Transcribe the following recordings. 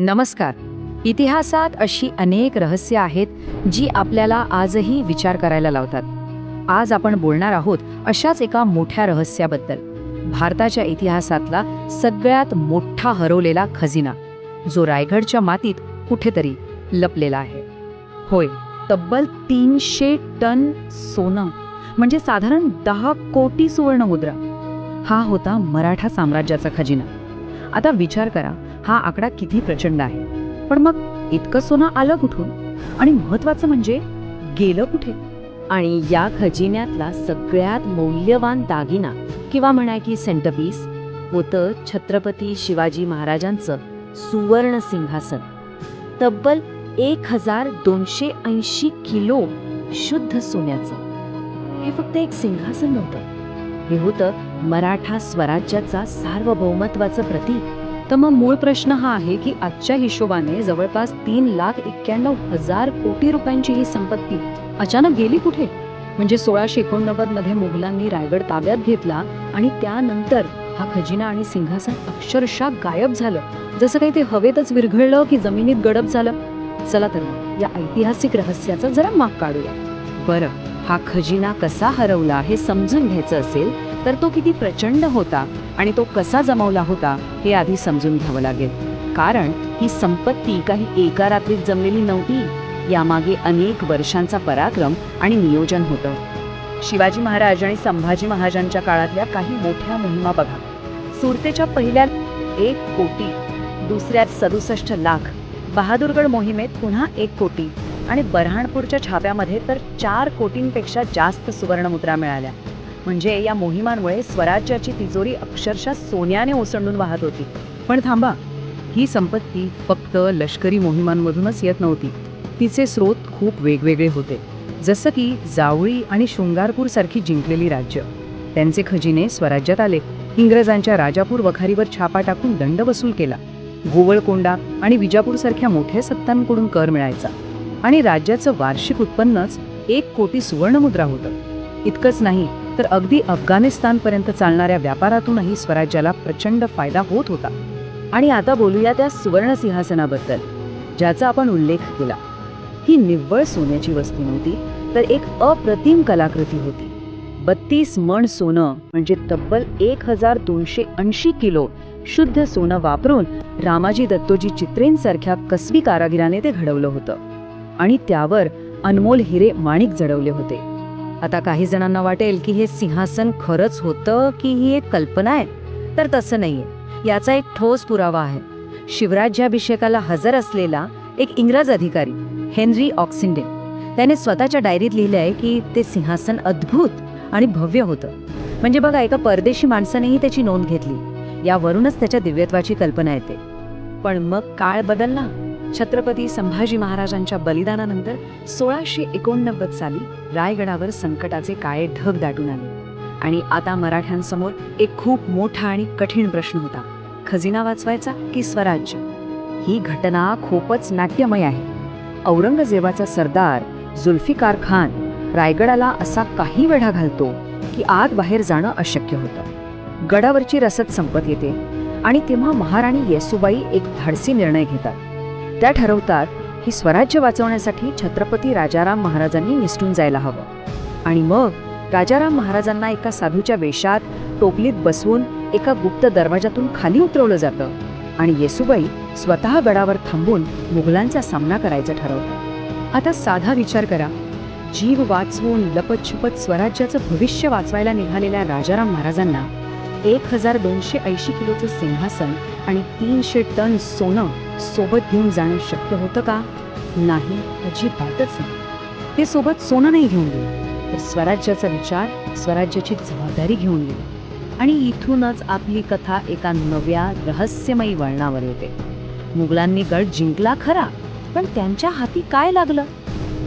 नमस्कार. इतिहासात अशी अनेक रहस्य आहेत जी आपल्याला आजही विचार करायला लावतात. आज आपण बोलणार आहोत अशाच एका मोठ्या रहस्याबद्दल. भारताच्या इतिहासातला सगळ्यात मोठा हरवलेला खजिना, जो रायगडच्या मातीत कुठेतरी लपलेला आहे. होय, तब्बल 300 टन सोनं, म्हणजे साधारण 10 कोटी सुवर्णमुद्रा. हा होता मराठा साम्राज्याचा खजिना. आता विचार करा, हा आकडा किती प्रचंड आहे. पण मग इतकं सोनं आलं कुठून, आणि महत्वाचं म्हणजे गेलं कुठे? आणि या खजिन्यातला सगळ्यात मौल्यवान दागिना किंवा म्हणा की सेंटरपीस होतं छत्रपती शिवाजी महाराजांचं सुवर्ण सिंहासन. तब्बल 1280 किलो शुद्ध सोन्याचं. हे फक्त एक सिंहासन नव्हतं, हे होतं मराठा स्वराज्याचा सार्वभौमत्वाचं प्रतीक. तर मग मूळ प्रश्न हा आहे की आजच्या हिशोबाने जवळपास 3,91,000 कोटी रुपयांची ही संपत्ती अचानक गेली कुठे? म्हणजे 1689 मध्ये मुघलांनी रायगड ताब्यात घेतला आणि त्यानंतर हा खजिना आणि सिंहासन अक्षरशः गायब झालं, जसं काही ते हवेतच विरघळलं की जमिनीत गडप झालं. चला तर मग या ऐतिहासिक रहस्याचा जरा माग काढूया. बरं, हा खजिना कसा हरवला हे समजून घ्यायचं असेल तर तो किती प्रचंड होता आणि तो कसा जमवला होता हे आधी समजून घ्यावं लागेल. कारण ही संपत्ती काही एका रात्रीत जमलेली नव्हती. यामागे अनेक वर्षांचा पराक्रम आणि नियोजन होतं. शिवाजी महाराज आणि संभाजी महाराजांच्या काळातल्या काही मोठ्या मोहिमा बघा. सुरतेच्या पहिल्या 1 कोटी, दुसऱ्या 67 लाख, बहादूरगड मोहिमेत पुन्हा 1 कोटी आणि बऱ्हाणपूरच्या छाप्यामध्ये तर 4 कोटींपेक्षा जास्त सुवर्णमुद्रा मिळाल्या. म्हणजे या मोहिमांमुळे स्वराज्याची तिजोरी अक्षरशः सोन्याने ओसंडून वाहत होती. पण थांबा, ही संपत्ती फक्त लष्करी मोहिमांमधूनच येत नव्हती. तिचे स्रोत खूप वेगवेगळे होते. जसं की जावळी आणि शृंगारपूर सारखी जिंकलेली राज्य, त्यांचे खजिने स्वराज्यात आले. इंग्रजांच्या राजापूर वखारीवर छापा टाकून दंड वसूल केला. गोवळकोंडा आणि विजापूर सारख्या मोठ्या सत्तांकडून कर मिळायचा. आणि राज्याचं वार्षिक उत्पन्नच 1 कोटी सुवर्णमुद्रा होतं. इतकंच नाही तर अगदी अफगाणिस्तानपर्यंत चालणाऱ्या व्यापारातूनही स्वराज्याला प्रचंड फायदा होत होता. आणि आता बोलूया त्या सुवर्ण सिंहासनाबद्दल, ज्याचा आपण उल्लेख केला. ही निव्वळ सोन्याची वस्तू नव्हती, तर एक अप्रतिम कलाकृती होती. 32 मण सोनं, म्हणजे तब्बल 1280 किलो शुद्ध सोनं वापरून रामाजी दत्तोजी चित्रेंसारख्या कसबी कारागिराने ते घडवलं होतं. आणि त्यावर अनमोल हिरे माणिक जडवले होते. आता काही जणांना वाटेल की हे सिंहासन खरंच होतं की ही एक कल्पना आहे. तर तसं नाहीये. याचा एक ठोस पुरावा आहे. शिवराज्याभिषेकाला हजर असलेला एक इंग्रज अधिकारी हेनरी ऑक्सिंडे, त्याने स्वतःच्या डायरीत लिहिले आहे की ते सिंहासन अद्भुत आणि भव्य होतं. म्हणजे बघा, एका परदेशी माणसानेही त्याची नोंद घेतली. यावरूनच त्याच्या दिव्यत्वाची कल्पना येते. पण मग काळ बदलला. छत्रपती संभाजी महाराजांच्या बलिदानानंतर 1689 साली रायगडावर संकटाचे काळे ढग दाटून आले. आणि आता मराठ्यांसमोर एक खूप मोठा आणि कठीण प्रश्न होता: खजिना वाचवायचा की स्वराज्य? ही घटना खूपच नाट्यमय आहे. औरंगजेबाचा सरदार जुल्फिकार खान रायगडाला असा काही वेढा घालतो की आत बाहेर जाणं अशक्य होतं. गडावरची रसद संपत येते आणि तेव्हा महाराणी येसूबाई एक धाडसी निर्णय घेतात. त्या ठरवतात की स्वराज्य वाचवण्यासाठी छत्रपती राजाराम महाराजांनी निसटून जायला हवं. आणि मग राजाराम महाराजांना एका साधूच्या वेशात टोपलीत बसवून एका गुप्त दरवाजातून खाली उतरवलं जातं आणि येसूबाई स्वतः गडावर थांबून मुघलांचा सामना करायचं ठरवतात. आता साधा विचार करा, जीव वाचवून लपतछपत स्वराज्याचं भविष्य वाचवायला निघालेल्या राजाराम महाराजांना 1280 किलोचं सिंहासन आणि 300 टन सोनं सोबत घेऊन जाणं शक्य होतं का? नाही, अजिबातच नाही. ते सोबत सोनं नाही घेऊन गेले, तर स्वराज्याचा विचार, स्वराज्याची जबाबदारी घेऊन गेले. आणि इथूनच आपली कथा एका नव्या रहस्यमयी वळणावर येते. मुघलांनी गड जिंकला खरा, पण त्यांच्या हाती काय लागलं?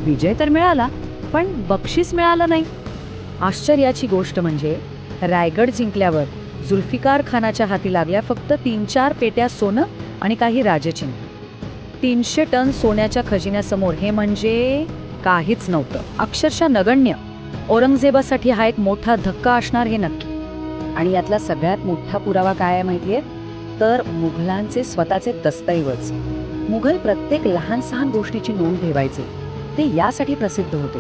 विजय तर मिळाला, पण बक्षीस मिळालं नाही. आश्चर्याची गोष्ट म्हणजे रायगड जिंकल्यावर जुल्फिकार खानाच्या हाती लागल्या फक्त 3-4 पेट्या सोनं आणि काही राजचिन्ह. 300 टन सोन्याच्या खजिन्यासमोर हे म्हणजे काहीच नव्हतं, अक्षरशः नगण्य. औरंगजेबासाठी हा एक मोठा धक्का असणार हे नक्की. आणि यातला सगळ्यात मोठा पुरावा काय आहे माहितीये? तर मुघलांचे स्वतःचे दस्तऐवज. मुघल प्रत्येक लहान सहान गोष्टीची नोंद ठेवायचे. ते यासाठी प्रसिद्ध होते.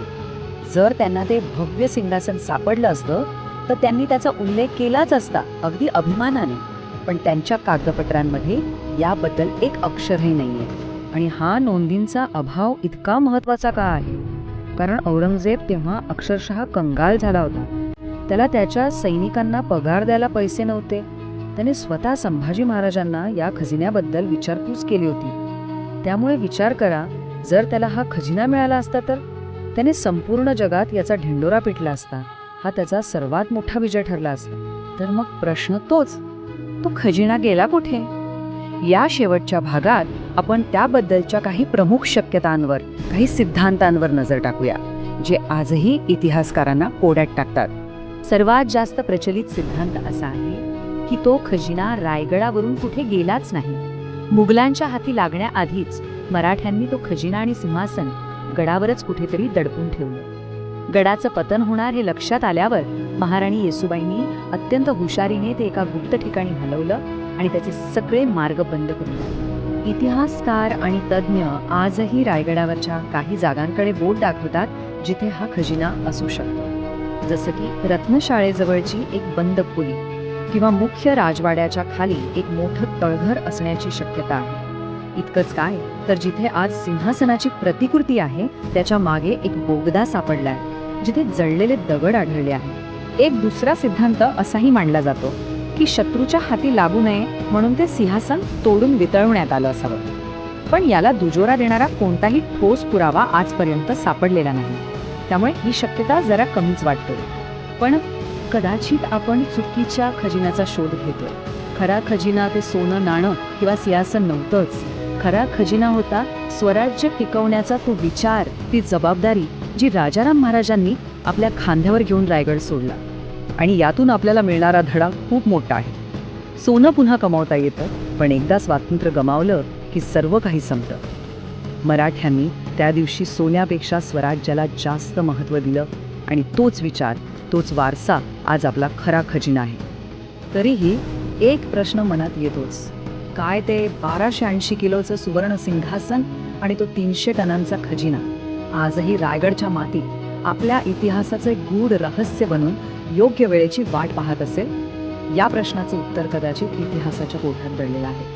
जर त्यांना ते भव्य सिंहासन सापडलं असतं तर त्यांनी त्याचा उल्लेख केलाच असता, अगदी अभिमानाने. पण त्यांच्या कागदपत्रांमध्ये याबद्दल एक अक्षरही नाहीये. आणि हा नोंदींचा अभाव इतका महत्वाचा का आहे? कारण औरंगजेब तेव्हा अक्षरशः कंगाल झाला होता. त्याला त्याच्या सैनिकांना पगार द्यायला पैसे नव्हते. त्याने स्वतः संभाजी महाराजांना या खजिन्याबद्दल विचारपूस केली होती. त्यामुळे विचार करा, जर त्याला हा खजिना मिळाला असता तर त्याने संपूर्ण जगात याचा ढिंडोरा पिटला असता. हा त्याचा सर्वात मोठा विजय ठरला असता. तर मग प्रश्न तोच, तो खजिना गेला कुठे? या शेवटच्या भागात आपण त्याबद्दलच्या काही प्रमुख शक्यतांवर, काही सिद्धांतांवर नजर टाकूया, जे आजही इतिहासकारांना कोड्यात टाकतात. सर्वात जास्त प्रचलित सिद्धांत असा आहे की तो खजिना रायगडावरून कुठे गेलाच नाही. मुघलांच्या हाती लागण्याआधीच मराठ्यांनी तो खजिना आणि सिंहासन गडावरच कुठेतरी दडपून ठेवलं. गडाचं पतन होणार हे लक्षात आल्यावर महाराणी येसूबाईंनी अत्यंत हुशारीने ते एका गुप्त ठिकाणी हलवलं आणि त्याचे सगळे मार्ग बंद करून टाकले. इतिहासकार आणि तज्ज्ञ आजही रायगडावरच्या काही जागांकडे बोट दाखवतात जिथे हा खजिना असू शकतो. जसं की रत्नशाळेजवळची एक बंद खोली किंवा मुख्य राजवाड्याच्या खाली एक मोठं तळघर असण्याची शक्यता आहे. इतकंच काय, तर जिथे आज सिंहासनाची प्रतिकृती आहे त्याच्या मागे एक बोगदा सापडलाय, जिथे जळलेले दगड आढळले आहेत. एक दुसरा सिद्धांत असाही मांडला जातो की शत्रूच्या हाती लागू नये म्हणून ते सिंहासन तोडून वितळवण्यात आलं असावं. पण याला दुजोरा देणारा कोणताही ठोस पुरावा आजपर्यंत सापडलेला नाही. त्यामुळे ही शक्यता जरा कमीच वाटते. पण कदाचित आपण चुकीच्या खजिन्याचा शोध घेतोय. खरा खजिना ते सोनं नाणं किंवा सिंहासन नव्हतंच. खरा खजिना होता स्वराज्य टिकवण्याचा तो विचार, ती जबाबदारी जी राजाराम महाराजांनी आपल्या खांद्यावर घेऊन रायगड सोडला. आणि यातून आपल्याला मिळणारा धडा खूप मोठा आहे. सोनं पुन्हा कमावता येतं, पण एकदा स्वातंत्र्य गमावलं की सर्व काही संपतं. मराठ्यांनी त्या दिवशी सोन्यापेक्षा स्वराज्याला जास्त महत्त्व दिलं आणि तोच विचार, तोच वारसा आज आपला खरा खजिना आहे. तरीही एक प्रश्न मनात येतोच, काय ते 1280 किलोचं सुवर्ण सिंहासन आणि तो 300 टनांचा खजिना आजही रायगडच्या मातीत आपल्या इतिहासाचे गूढ रहस्य बनून योग्य वेळेची वाट पाहत असेल? या प्रश्नाचं उत्तर कदाचित इतिहासाच्या कोठ्यात दडलेलं आहे.